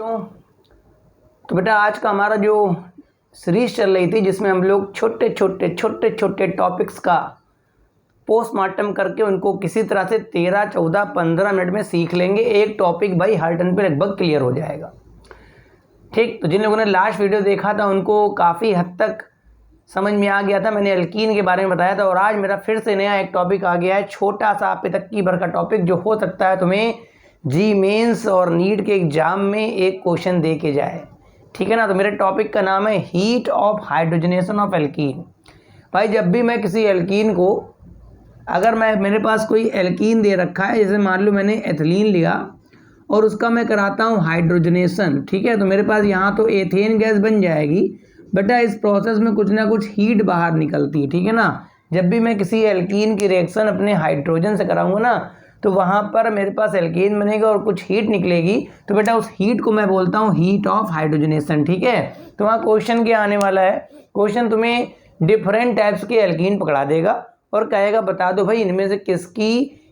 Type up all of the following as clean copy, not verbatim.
बच्चों, तो बेटा आज का हमारा जो सीरीज चल रही थी जिसमें हम लोग छोटे छोटे टॉपिक्स का पोस्टमार्टम करके उनको किसी तरह से 13, 14, 15 मिनट में सीख लेंगे। एक टॉपिक भाई हर टर्न पे लगभग क्लियर हो जाएगा। ठीक, तो जिन लोगों ने लास्ट वीडियो देखा था उनको काफ़ी हद तक समझ में आ गया था। मैंने एल्कीन के बारे में बताया था और आज मेरा फिर से नया एक टॉपिक आ गया है, छोटा सा पेतक्की भर का टॉपिक जो हो सकता है तुम्हें जी मेंस और नीट के एग्जाम में एक क्वेश्चन दे के जाए। ठीक है ना। तो मेरे टॉपिक का नाम है heat of hydrogenation of alkene. भाई जब भी मैं किसी एल्कीन को, अगर मेरे पास कोई एल्कीन दे रखा है, जैसे मान लो मैंने एथिलीन लिया और उसका मैं कराता हूँ हाइड्रोजनेशन, ठीक है, तो मेरे पास यहाँ तो एथेन गैस बन जाएगी। बेटा इस प्रोसेस में कुछ ना कुछ हीट बाहर निकलती है। ठीक है ना। जब भी मैं किसी एल्कीन की रिएक्शन अपने हाइड्रोजन से कराऊंगा ना, तो वहाँ पर मेरे पास एल्कीन बनेगा और कुछ हीट निकलेगी। तो बेटा उस हीट को मैं बोलता हूँ हीट ऑफ हाइड्रोजनेशन। ठीक है। तो वहाँ क्वेश्चन क्या आने वाला है, क्वेश्चन तुम्हें डिफरेंट टाइप्स के एल्कीन पकड़ा देगा और कहेगा बता दो भाई इनमें से किसकी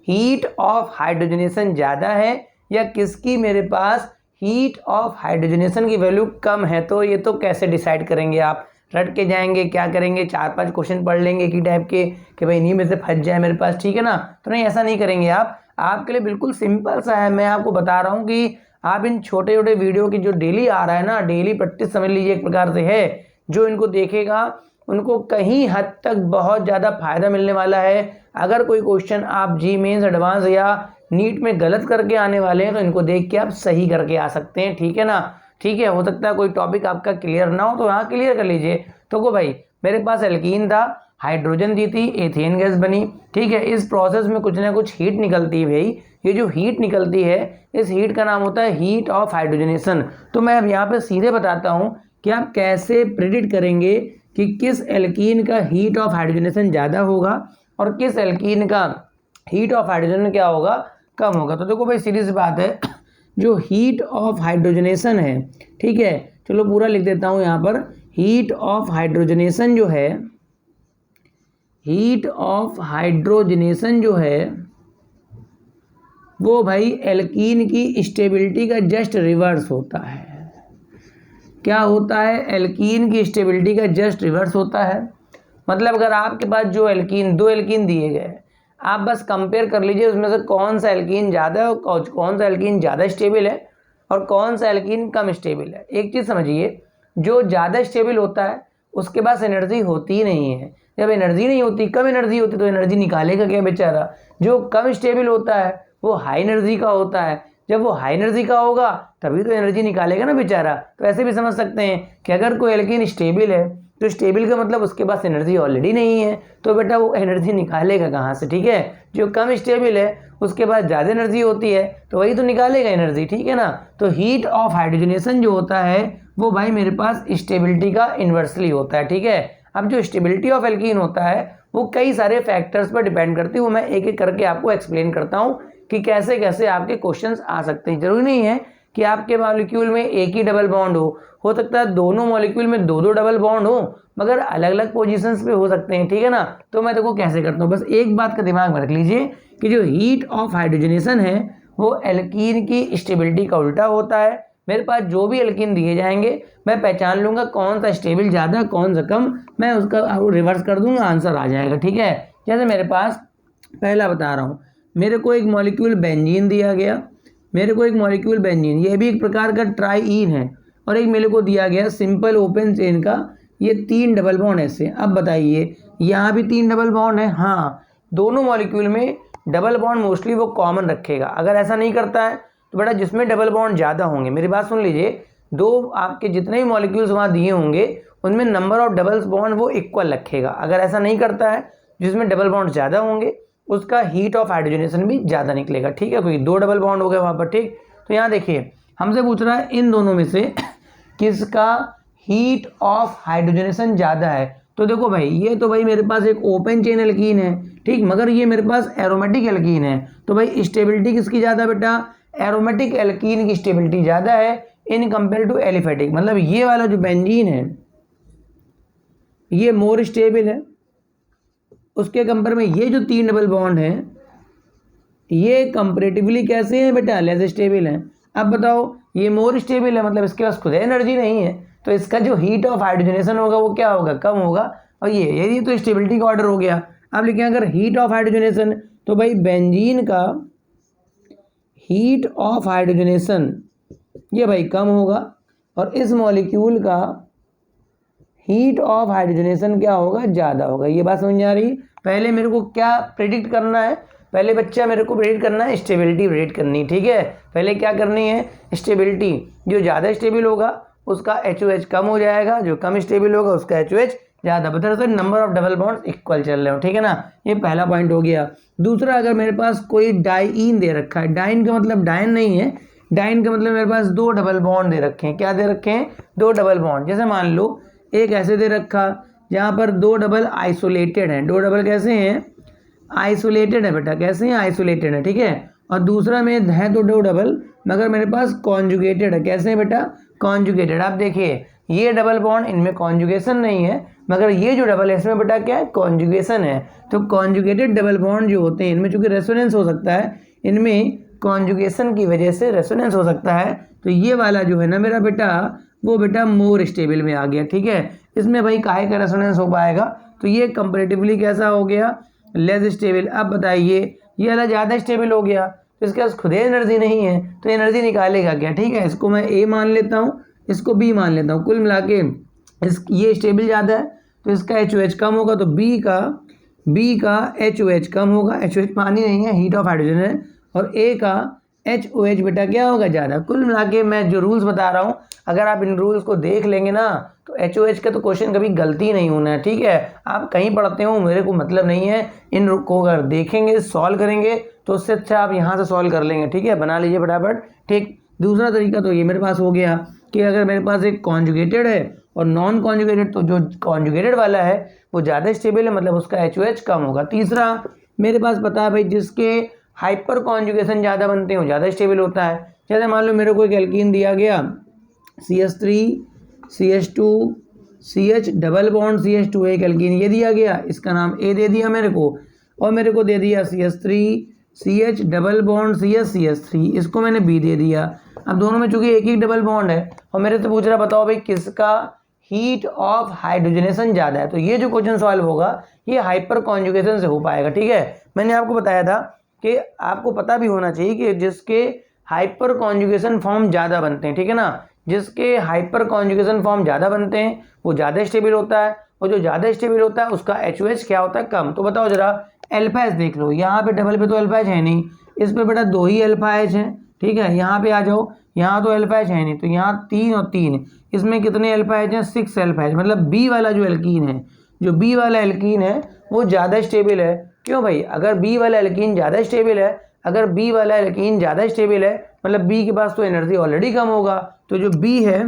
हीट ऑफ हाइड्रोजनेशन ज़्यादा है या किसकी मेरे पास हीट ऑफ हाइड्रोजनेशन की वैल्यू कम है। तो ये तो कैसे डिसाइड करेंगे आप, रट के जाएंगे, क्या करेंगे, 4-5 क्वेश्चन पढ़ लेंगे की टाइप के कि भाई इन्हीं में से फंस जाए मेरे पास। ठीक है ना। तो नहीं, ऐसा नहीं करेंगे आप। आपके लिए बिल्कुल सिंपल सा है। मैं आपको बता रहा हूँ कि आप इन छोटे छोटे वीडियो की जो डेली आ रहा है ना, डेली प्रैक्टिस समझ लीजिए एक प्रकार से है, जो इनको देखेगा उनको कहीं हद तक बहुत ज़्यादा फायदा मिलने वाला है। अगर कोई क्वेश्चन आप जी मेंस एडवांस या नीट में गलत करके आने वाले हैं तो इनको देख के आप सही करके आ सकते हैं। ठीक है ना। ठीक है, हो सकता है कोई टॉपिक आपका क्लियर ना हो तो यहाँ क्लियर कर लीजिए। तो को भाई मेरे पास एल्कीन था, हाइड्रोजन दी थी, एथेन गैस बनी। ठीक है, इस प्रोसेस में कुछ ना कुछ हीट निकलती है भाई। ये जो हीट निकलती है इस हीट का नाम होता है हीट ऑफ हाइड्रोजनेशन। तो मैं अब यहाँ पे सीधे बताता हूँ कि आप कैसे प्रिडिक्ट करेंगे कि किस एल्कीन का हीट ऑफ हाइड्रोजनेशन ज़्यादा होगा और किस एल्कीन का हीट ऑफ हाइड्रोजन क्या होगा, कम होगा। तो देखो भाई सीधी सी बात है, जो हीट ऑफ हाइड्रोजनेशन है, ठीक है, चलो पूरा लिख देता हूँ यहाँ पर। हीट ऑफ हाइड्रोजनेशन जो है, हीट ऑफ हाइड्रोजनेशन जो है वो भाई एल्कीन की स्टेबिलिटी का जस्ट रिवर्स होता है। क्या होता है? एल्कीन की स्टेबिलिटी का जस्ट रिवर्स होता है। मतलब अगर आपके पास जो एल्कीन, दो एल्कीन दिए गए, आप बस कंपेयर कर लीजिए उसमें से कौन सा एल्कीन ज़्यादा है और कौन सा एल्कीन ज़्यादा स्टेबल है और कौन सा एल्कीन कम स्टेबल है। एक चीज़ समझिए, जो ज़्यादा स्टेबल होता है उसके पास एनर्जी होती ही नहीं है। जब एनर्जी नहीं होती, कम एनर्जी होती, तो एनर्जी निकालेगा क्या बेचारा। जो कम स्टेबल होता है वो हाई एनर्जी का होता है। जब वो हाई एनर्जी का होगा तभी तो एनर्जी निकालेगा ना बेचारा। तो ऐसे भी समझ सकते हैं कि अगर कोई एल्कीन स्टेबल है तो स्टेबल का मतलब उसके पास एनर्जी ऑलरेडी नहीं है, तो बेटा वो एनर्जी निकालेगा कहाँ से। ठीक है। जो कम स्टेबल है उसके पास ज़्यादा एनर्जी होती है तो वही तो निकालेगा एनर्जी। ठीक है ना। तो हीट ऑफ हाइड्रोजनेशन जो होता है वो भाई मेरे पास स्टेबिलिटी का इन्वर्सली होता है। ठीक है। अब जो स्टेबिलिटी ऑफ एल्कीन होता है वो कई सारे फैक्टर्स पर डिपेंड करती है। वो मैं एक एक करके आपको एक्सप्लेन करता हूँ कि कैसे कैसे आपके क्वेश्चंस आ सकते हैं। जरूरी नहीं है कि आपके मॉलिक्यूल में एक ही डबल बॉन्ड हो सकता है दोनों मॉलिक्यूल में दो दो डबल बॉन्ड हो, मगर अलग अलग पोजीशंस पे हो सकते हैं। ठीक है ना। तो मैं देखो कैसे करता हूँ, बस एक बात का दिमाग में रख लीजिए कि जो हीट ऑफ हाइड्रोजनेशन है वो एल्कीन की स्टेबिलिटी का उल्टा होता है। मेरे पास जो भी एल्कीन दिए जाएंगे मैं पहचान लूंगा कौन सा स्टेबल ज़्यादा कौन सा कम, मैं उसका रिवर्स कर दूंगा, आंसर आ जाएगा। ठीक है। जैसे मेरे पास पहला बता रहा हूँ, मेरे को एक मॉलिक्यूल बेंजीन दिया गया, मेरे को एक मॉलिक्यूल बेंजीन, ये भी एक प्रकार का ट्राईईन है, और एक मेरे को दिया गया सिंपल ओपन चेन का ये 3 डबल बॉन्ड ऐसे। अब बताइए यहाँ भी 3 डबल बॉन्ड है। हाँ, दोनों मॉलिक्यूल में डबल बॉन्ड मोस्टली वो कॉमन रखेगा। अगर ऐसा नहीं करता है तो बेटा जिसमें डबल बॉन्ड ज़्यादा होंगे, मेरी बात सुन लीजिए, दो आपके जितने भी मॉलिक्यूल्स वहाँ दिए होंगे उनमें नंबर ऑफ डबल्स बॉन्ड वो इक्वल रखेगा। अगर ऐसा नहीं करता है, जिसमें डबल बॉन्ड ज़्यादा होंगे उसका हीट ऑफ हाइड्रोजनेशन भी ज़्यादा निकलेगा। ठीक है, क्योंकि 2 डबल बॉन्ड हो गए वहाँ पर। ठीक, तो यहाँ देखिए हमसे पूछ रहा है इन दोनों में से किसका हीट ऑफ हाइड्रोजनेशन ज़्यादा है। तो देखो भाई ये तो भाई मेरे पास एक ओपन चेन एल्कीन है, ठीक, मगर ये मेरे पास एरोमेटिक एल्कीन है। तो भाई स्टेबिलिटी किसकी ज़्यादा बेटा, एरोमेटिक एल्कीन की स्टेबिलिटी ज़्यादा है इन कंपेयर टू एलिफेटिक। मतलब ये वाला जो बेंजीन है ये मोर स्टेबल है, उसके कंपेयर में ये जो 3 डबल बॉन्ड हैं ये कंपैरेटिवली कैसे हैं बेटा, लेस स्टेबल हैं। अब बताओ ये मोर स्टेबल है, मतलब इसके पास खुद एनर्जी नहीं है, तो इसका जो हीट ऑफ हाइड्रोजनेशन होगा वो क्या होगा, कम होगा। और ये तो स्टेबिलिटी का ऑर्डर हो गया। अब लिखें अगर हीट ऑफ हाइड्रोजनेशन, तो भाई बेंजीन का हीट ऑफ हाइड्रोजनेशन ये भाई कम होगा, और इस मॉलिक्यूल का हीट ऑफ हाइड्रोजनेशन क्या होगा, ज़्यादा होगा। ये बात समझ में आ रही है। पहले मेरे को क्या प्रेडिक्ट करना है, पहले बच्चा मेरे को प्रेडिक्ट करना है स्टेबिलिटी प्रेडिक्ट करनी, ठीक है। पहले क्या करनी है, स्टेबिलिटी। जो ज़्यादा स्टेबल होगा उसका HOH कम हो जाएगा, जो कम स्टेबल होगा उसका HOH ज़्यादा। बता रहे number of double bond equal चल रहे हो, ठीक है ना। ये पहला पॉइंट हो गया। दूसरा, अगर मेरे पास कोई डाइईन दे रखा है, डाइन का मतलब डायन नहीं है, डाइन का मतलब मेरे पास 2 डबल बॉन्ड दे रखे हैं। क्या दे रखे हैं, 2 डबल बॉन्ड। जैसे मान लो एक ऐसे दे रखा जहाँ पर 2 डबल आइसोलेटेड हैं। 2 डबल कैसे हैं, आइसोलेटेड है बेटा, कैसे हैं, आइसोलेटेड है, ठीक है। और दूसरा में है तो 2 डबल, मगर मेरे पास कॉन्जुगेटेड है। कैसे है बेटा, कॉन्जुगेटेड। आप देखिए ये डबल बॉन्ड, इनमें कॉन्जुगेशन नहीं है, मगर ये जो डबल है इसमें बेटा क्या है, कॉन्जुगेशन है। तो कॉन्जुगेटेड डबल बॉन्ड जो होते हैं इनमें चूंकि रेजोनेंस हो सकता है, इनमें कॉन्जुगेशन की वजह से रेजोनेंस हो सकता है, तो ये वाला जो है ना मेरा बेटा, वो बेटा मोर स्टेबल में आ गया, ठीक है। इसमें भाई काहे का रेजोनेंस हो पाएगा, तो ये कंपैरेटिवली कैसा हो गया, लेस स्टेबल। अब बताइए ये वाला ज़्यादा स्टेबल हो गया, तो इसके पास खुद एनर्जी नहीं है, तो एनर्जी निकालेगा क्या, ठीक है। इसको मैं A मान लेता हूँ, इसको B मान लेता हूँ। कुल मिला के ये स्टेबल ज़्यादा है तो इसका HOH कम होगा, तो B का HOH कम होगा। HOH पानी नहीं है, हीट ऑफ हाइड्रोजन है। और A का HOH बेटा क्या होगा, ज़्यादा। कुल मिला के मैं जो रूल्स बता रहा हूँ, अगर आप इन रूल्स को देख लेंगे ना, तो HOH का तो क्वेश्चन कभी गलती नहीं होना है, ठीक है। आप कहीं पढ़ते हो मेरे को मतलब नहीं है, इन को अगर देखेंगे सॉल्व करेंगे तो उससे अच्छा आप यहाँ से सॉल्व कर लेंगे, ठीक है। बना लीजिए फटाफट, ठीक। दूसरा तरीका तो ये मेरे पास हो गया कि अगर मेरे पास एक कॉन्जुगेटेड है और नॉन कॉन्जुगेटेड, तो जो कॉन्जुगेटेड वाला है वो ज़्यादा स्टेबल है, मतलब उसका HOH कम होगा। तीसरा मेरे पास पता है भाई जिसके हाइपर कॉन्जुगेशन ज़्यादा बनते हैं वो ज़्यादा स्टेबल होता है। जैसे मान लो मेरे को एक एल्कीन दिया गया CH3 CH2 CH double bond CH2, एक एल्कीन ये दिया गया, इसका नाम A दे दिया मेरे को, और मेरे को दे दिया CH3 CH double bond CH3, इसको मैंने B दे दिया। अब दोनों में चूंकि एक ही डबल बॉन्ड है और मेरे से पूछ रहा बताओ भाई किसका हीट ऑफ हाइड्रोजनेशन ज़्यादा है, तो ये जो क्वेश्चन सॉल्व होगा ये हाइपर कॉन्जुगेशन से हो पाएगा, ठीक है। मैंने आपको बताया था कि आपको पता भी होना चाहिए कि जिसके हाइपर कॉन्जुगेशन फॉर्म ज़्यादा बनते हैं, ठीक है ना, जिसके हाइपर कॉन्जुगेशन फॉर्म ज़्यादा बनते हैं वो ज़्यादा स्टेबल होता है, और जो ज़्यादा स्टेबल होता है उसका HOH क्या होता है, कम। तो बताओ जरा अल्फा एच देख लो, यहाँ पे डबल पे तो अल्फा एच है नहीं, इस पे बेटा 2 ही अल्फा एच हैं, ठीक है। यहाँ पे आ जाओ, यहाँ तो अल्फा एच है नहीं, तो यहाँ 3 और 3, इसमें कितने अल्फा एच हैं, 6 अल्फा एच। मतलब B वाला जो एल्कीन है, जो B वाला एल्कीन है वो ज़्यादा स्टेबल है। क्यों भाई, अगर B वाला एल्कीन ज़्यादा स्टेबल है, अगर B वाला एल्कीन ज़्यादा स्टेबल है मतलब B के पास तो एनर्जी ऑलरेडी कम होगा, तो जो B है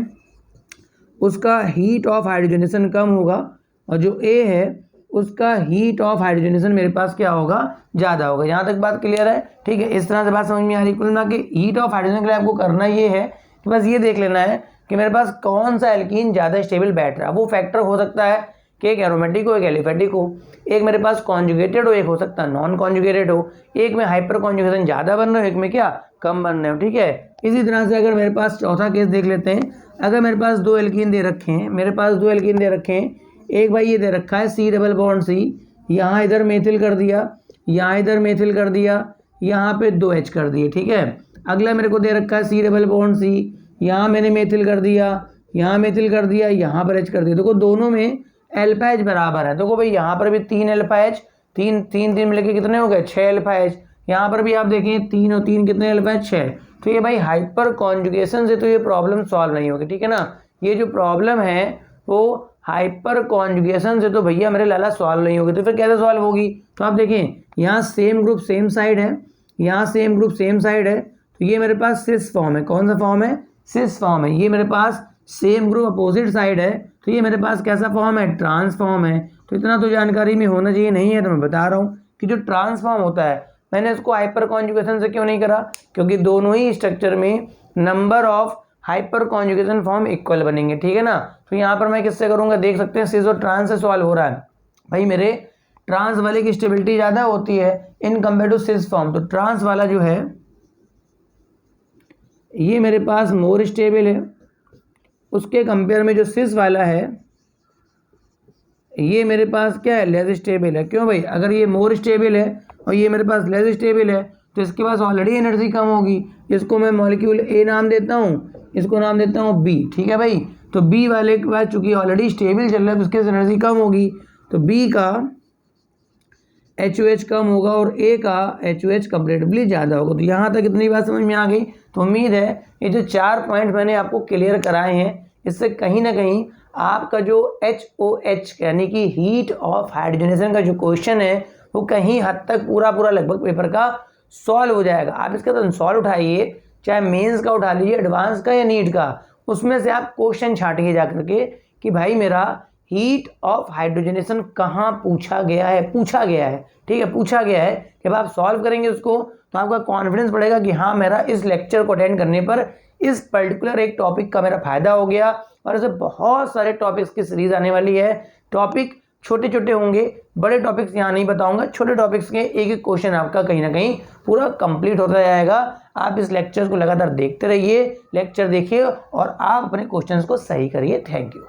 उसका हीट ऑफ हाइड्रोजनेशन कम होगा, और जो A है उसका हीट ऑफ हाइड्रोजनेशन मेरे पास क्या होगा, ज़्यादा होगा। यहाँ तक बात क्लियर है, ठीक है। इस तरह से बात समझ में आ रही। कुल मिला के हीट ऑफ हाइड्रोजन के लिए आपको करना ये है कि बस ये देख लेना है कि मेरे पास कौन सा एल्कीन ज़्यादा स्टेबल बैठ रहा है। वो फैक्टर हो सकता है कि एक एरोमेटिक हो, एक एलिफेटिक हो, एक मेरे पास कॉन्जुगेटेड हो, एक हो सकता है नॉन कॉन्जुगेटेड हो, एक में हाइपर कॉन्जुगेशन ज़्यादा बन रहे हो, एक में क्या कम बन रहे हो, ठीक है। इसी तरह से अगर मेरे पास चौथा केस देख लेते हैं, अगर मेरे पास 2 एल्कीन दे रखे हैं, मेरे पास 2 एल्कीन दे रखे हैं, एक भाई ये दे रखा है C डबल बॉन्ड C, यहाँ इधर मेथिल कर दिया, यहाँ इधर मेथिल कर दिया, यहाँ पे 2 H कर दिए, ठीक है। अगला मेरे को दे रखा है C डबल बॉन्ड C, यहाँ मैंने मेथिल कर दिया, यहाँ मेथिल कर दिया, यहाँ पर H कर दिया। देखो दोनों में अल्फा H बराबर है। देखो भाई यहाँ पर भी 3 अल्फा H, 3 मिलके कितने हो गए, 6 अल्फा H। यहाँ पर भी आप देखें 3 और 3 कितने अल्फा H, 6। तो ये भाई हाइपर कॉन्जुगेशन से तो ये प्रॉब्लम सॉल्व नहीं होगी, ठीक है ना। ये जो प्रॉब्लम है वो हाइपर कॉन्जुगेशन से तो भैया मेरे लाला सॉल्व नहीं होगी। तो फिर कैसे सॉल्व होगी, तो आप देखें यहाँ सेम ग्रुप सेम साइड है, यहाँ सेम ग्रुप सेम साइड है, तो ये मेरे पास सिस फॉर्म है। कौन सा फॉर्म है, सिस फॉर्म है। ये मेरे पास सेम ग्रुप अपोजिट साइड है, तो ये मेरे पास कैसा फॉर्म है, ट्रांसफॉर्म है। तो इतना तो जानकारी में होना चाहिए, नहीं है तो मैं बता रहा हूँ कि जो ट्रांसफॉर्म होता है, मैंने इसको हाइपर कॉन्जुगेशन से क्यों नहीं करा, क्योंकि दोनों ही स्ट्रक्चर में number of hyper conjugation form equal बनेंगे, ठीक है ना। तो यहाँ पर मैं किससे करूँगा, देख सकते हैं सिस और ट्रांस से सॉल्व हो रहा है। भाई मेरे ट्रांस वाले की स्टेबिलिटी ज़्यादा होती है in compare to cis form, तो ट्रांस वाला जो है ये मेरे पास मोर स्टेबल है, उसके कंपेयर में जो सिस वाला है ये मेरे पास क्या है, लेस स्टेबल है। क्यों भाई, अगर ये मोर स्टेबल है और ये मेरे पास लेस स्टेबल है तो इसके पास ऑलरेडी एनर्जी कम होगी। इसको मैं मॉलिक्यूल ए नाम देता हूँ, इसको नाम देता हूँ बी, ठीक है भाई। तो बी वाले के बाद चूंकि ऑलरेडी स्टेबल चल रहा है तो उसके एनर्जी कम होगी, तो बी का HOH कम होगा और ए का HOH कंपेरेटिवली ज़्यादा होगा। तो यहाँ तक इतनी बात समझ में आ गई। तो उम्मीद है ये जो 4 पॉइंट मैंने आपको क्लियर कराए हैं इससे कहीं ना कहीं आपका जो HOH यानी कि हीट ऑफ हाइड्रोजनेशन का जो क्वेश्चन है वो कहीं हद तक पूरा लगभग पेपर का सॉल्व हो जाएगा। आप इसका तो सॉल्व उठाइए, चाहे मेंस का उठा लीजिए, एडवांस का या नीट का, उसमें से आप क्वेश्चन छाटिए जा करके कि भाई मेरा हीट ऑफ हाइड्रोजनेशन कहाँ पूछा गया है, ठीक है, पूछा गया है। जब आप सॉल्व करेंगे उसको तो आपका कॉन्फिडेंस बढ़ेगा कि हाँ मेरा इस लेक्चर को अटेंड करने पर इस पर्टिकुलर एक टॉपिक का मेरा फायदा हो गया। और ऐसे बहुत सारे टॉपिक्स की सीरीज आने वाली है। टॉपिक छोटे छोटे होंगे, बड़े टॉपिक्स यहाँ नहीं बताऊंगा, छोटे टॉपिक्स के एक एक क्वेश्चन आपका कहीं ना कहीं पूरा कंप्लीट होता जाएगा। आप इस लेक्चर को लगातार देखते रहिए, लेक्चर देखिए और आप अपने क्वेश्चंस को सही करिए। Thank you.